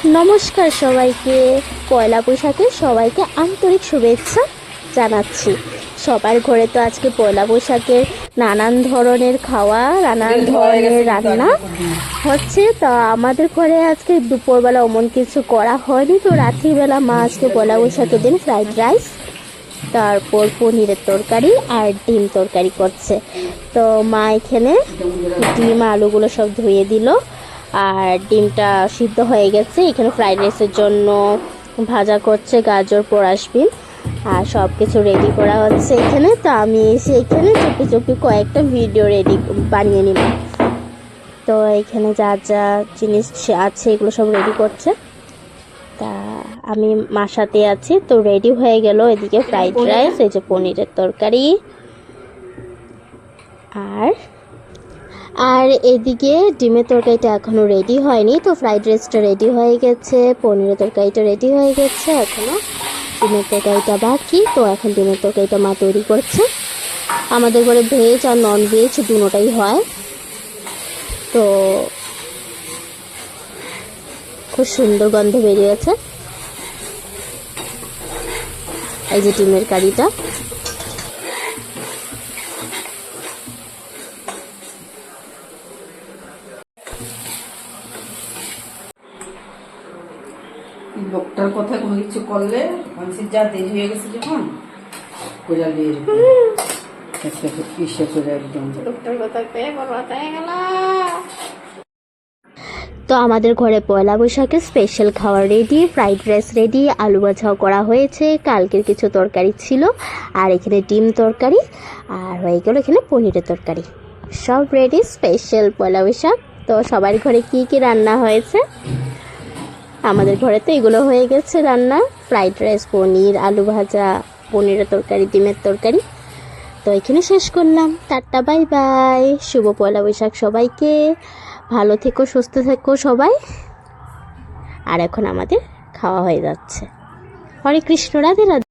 নমস্কার সবাইকে, পয়লা বৈশাখে সবাইকে আন্তরিক শুভেচ্ছা জানাচ্ছি। সবার ঘরে তো আজকে পয়লা বৈশাখের নানান ধরনের খাওয়া, নানান ধরনের রান্না হচ্ছে। তো আমাদের ঘরে আজকে দুপুরবেলা অমন কিছু করা হয়নি। তো রাত্রিবেলা মা আজকে পয়লা বৈশাখের দিন ফ্রাইড রাইস, তারপর পনিরের তরকারি আর ডিম তরকারি করছে। তো মা এখানে ডিম আলুগুলো সব ধুয়ে দিল, আর ডিমটা সিদ্ধ হয়ে গেছে। এখানে ফ্রাইড রাইসের জন্য ভাজা করছে গাজর, পরাসবিন, আর সব কিছু রেডি করা হচ্ছে এখানে। তো আমি এসে এখানে চুপি চুপি কয়েকটা ভিডিও বানিয়ে নিলাম। তো এখানে যা যা জিনিস আছে এগুলো সব রেডি করছে। তা আমি মার সাথে আছি। তো রেডি হয়ে গেল এদিকে ফ্রাইড রাইস, এই যে পনিরের তরকারি, আর এদিকে ডিমের তরকারিটা এখনও রেডি হয়নি। তো ফ্রাইড রাইসটা রেডি হয়ে গেছে, পনিরের তরকারিটা রেডি হয়ে গেছে, এখনও ডিমের তরকারিটা বাকি। তো এখন ডিমের তরকারিটা মা তৈরি করছে। আমাদের ঘরে ভেজ আর নন ভেজ দুটোটাই হয়। তো খুব সুন্দর গন্ধ বেরিয়েছে। এই যে ডিমের কারিটা, লোকটার কথা কোনো কিছু করলে মানুষের যা দেরি হয়ে গেছে যখন কোজা দিয়ে একদম লোকটার কথা পেয়ে বরবাদ হয়ে গেল। তো আমাদের ঘরে পয়লা বৈশাখের স্পেশাল খাবার রেডি, ফ্রাইড রাইস রেডি, আলু ভাজাও করা হয়েছে, কালকের কিছু তরকারি ছিল, আর এখানে ডিম তরকারি, আর হয়ে গেল এখানে পনিরের তরকারি। সব রেডি স্পেশাল পয়লা বৈশাখ। তো সবার ঘরে কি কি রান্না হয়েছে? আমাদের ঘরে তো এগুলো হয়ে গেছে রান্না, ফ্রাইড রাইস, পনির, আলু ভাজা, পনিরের তরকারি, ডিমের তরকারি। তো এখানে শেষ করলাম। Tata, bye bye. শুভ পয়লা বৈশাখ সবাইকে। ভালো থেকো, সুস্থ থেকো সবাই। আর এখন আমাদের খাওয়া হয়ে যাচ্ছে। হরে কৃষ্ণ, রাধে রাধে।